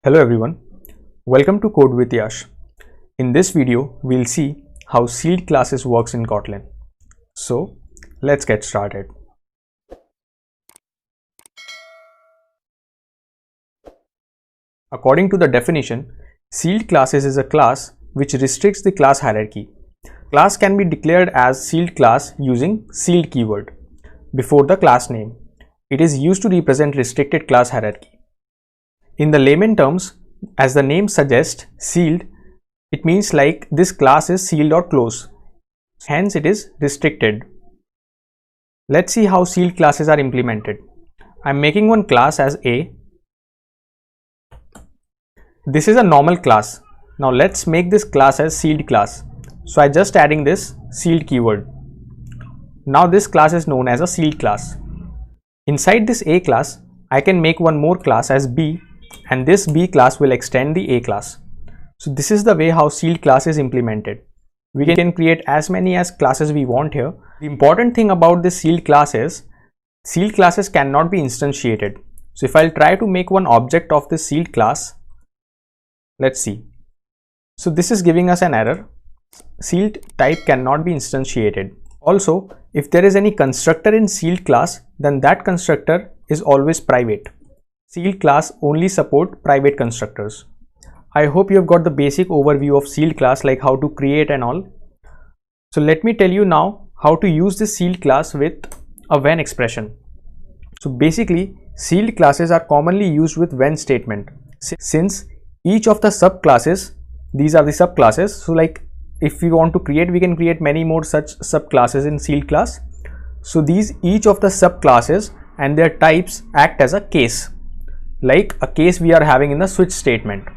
Hello everyone, welcome to Code with Yash. In this video, we'll see how sealed classes works in Kotlin. So let's get started. According to the definition, sealed classes is a class which restricts the class hierarchy. Class can be declared as sealed class using sealed keyword before the class name. It is used to represent restricted class hierarchy. In the layman terms, as the name suggests, sealed, it means like this class is sealed or closed. Hence, it is restricted. Let's see how sealed classes are implemented. I'm making one class as A. This is a normal class. Now let's make this class as sealed class. So I just adding this sealed keyword. Now this class is known as a sealed class. Inside this A class, I can make one more class as B, and this B class will extend the A class. So this is the way how sealed class is implemented. We can create as many as classes we want here. The important thing about this sealed class is sealed classes cannot be instantiated. So if I'll try to make one object of this sealed class, let's see. So this is giving us an error. Sealed type cannot be instantiated. Also, if there is any constructor in sealed class, then that constructor is always private. Sealed class only support private constructors. I hope you have got the basic overview of sealed class, like how to create and all. So let me tell you now how to use this sealed class with a when expression. So basically, sealed classes are commonly used with when statement. Since each of the subclasses, these are the subclasses. So like if we want to create, we can create many more such subclasses in sealed class. So each of the subclasses and their types act as a case, like a case we are having in the switch statement.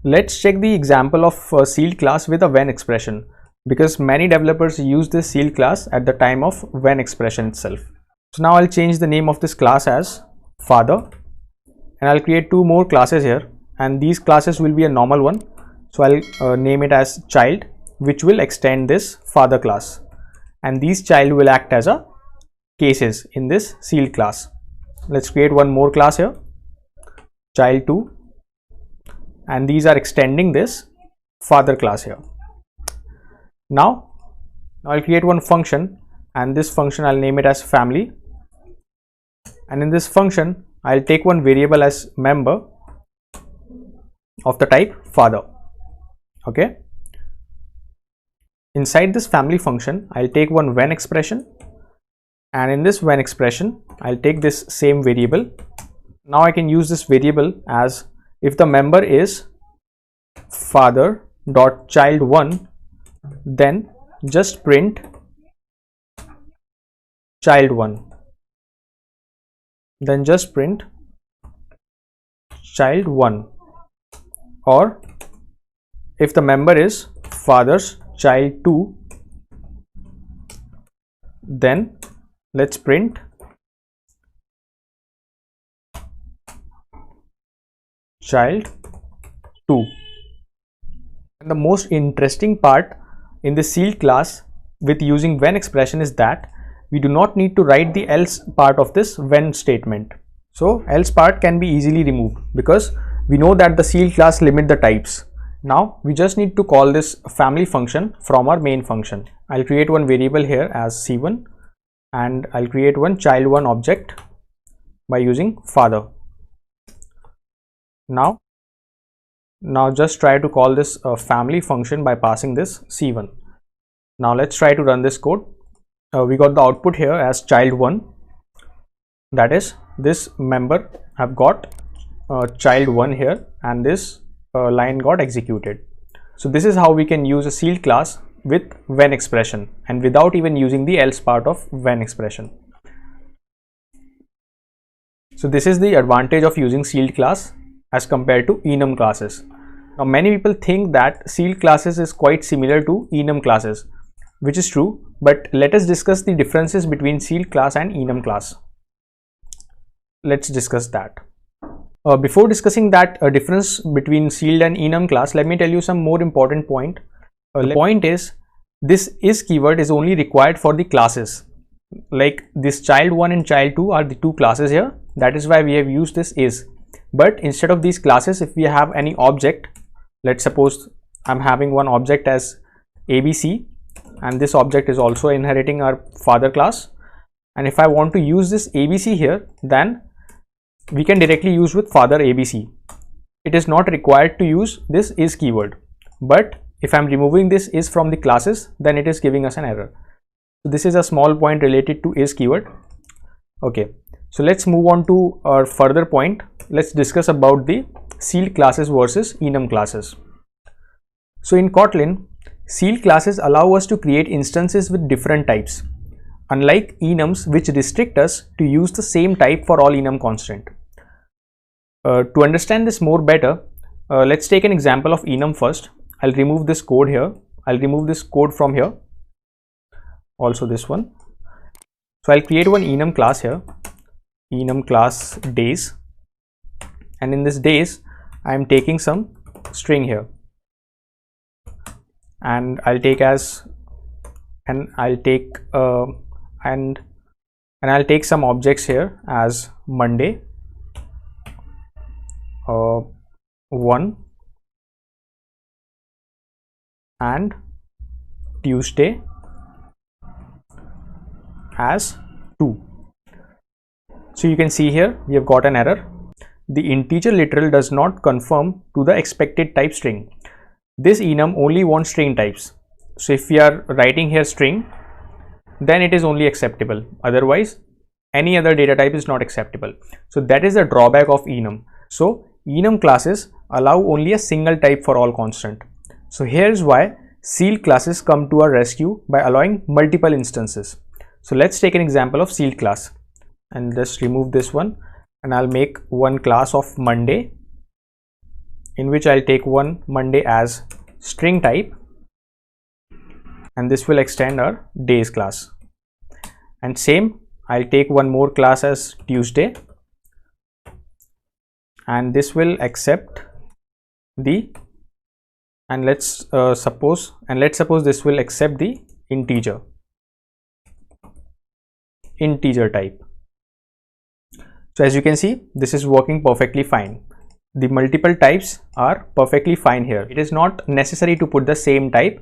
Let's check the example of a sealed class with a when expression, because many developers use this sealed class at the time of when expression itself. So now I'll change the name of this class as father, and I'll create two more classes here, and these classes will be a normal one. So I'll name it as child, which will extend this father class, and these child will act as a cases in this sealed class. Let's create one more class here, child2, and these are extending this father class here. Now I'll create one function, and this function I'll name it as family, and in this function I'll take one variable as member of the type father. Okay, inside this family function I'll take one when expression, and in this when expression I'll take this same variable. Now I can use this variable as if the member is father dot child1, then just print child1, then just print child1. Or if the member is father's child2, then let's print child2. And the most interesting part in the sealed class with using when expression is that we do not need to write the else part of this when statement. So else part can be easily removed because we know that the sealed class limit the types. Now we just need to call this family function from our main function. I'll create one variable here as c1, and I'll create one child1 object by using father. Now just try to call this family function by passing this c1. Now let's try to run this code. We got the output here as child1, that is this member have got child1 here, and this line got executed. So this is how we can use a sealed class with when expression and without even using the else part of when expression. So this is the advantage of using sealed class as compared to enum classes. Now many people think that sealed classes is quite similar to enum classes, which is true, but let us discuss the differences between sealed class and enum class. Let's discuss that. Before discussing that difference between sealed and enum class, let me tell you some more important point. The point is, this is keyword is only required for the classes. Like this child1 and child2 are the two classes here. That is why we have used this is. But instead of these classes, if we have any object, let's suppose I'm having one object as ABC, and this object is also inheriting our father class, and if I want to use this ABC here, then we can directly use with father ABC. It is not required to use this is keyword, but if I'm removing this is from the classes, then it is giving us an error. So this is a small point related to is keyword. Okay, so let's move on to our further point. Let's discuss about the sealed classes versus enum classes. So in Kotlin, sealed classes allow us to create instances with different types, unlike enums which restrict us to use the same type for all enum constant. To understand this more better, let's take an example of enum first. I'll remove this code here. I'll remove this code from here. Also this one. So I'll create one enum class here. Enum class days. And in this days, I'm taking some string here. And I'll take as, and I'll take and I'll take some objects here as Monday, 1, and Tuesday as 2. So you can see here we have got an error. The integer literal does not conform to the expected type string. This enum only wants string types. So if we are writing here string, then it is only acceptable. Otherwise, any other data type is not acceptable. So that is the drawback of enum. So enum classes allow only a single type for all constant. So here's why sealed classes come to our rescue by allowing multiple instances. So let's take an example of sealed class, and just remove this one, and I'll make one class of Monday, in which I'll take one Monday as string type, and this will extend our days class. And same, I'll take one more class as Tuesday, and this will accept the, and let's suppose this will accept the integer type. So as you can see, this is working perfectly fine. The multiple types are perfectly fine here. It is not necessary to put the same type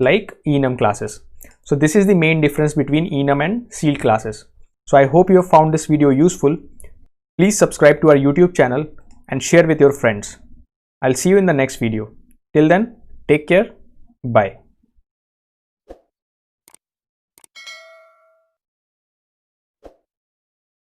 like enum classes. So this is the main difference between enum and sealed classes. So I hope you have found this video useful. Please subscribe to our YouTube channel and share with your friends. I'll see you in the next video. Till then, take care. Bye.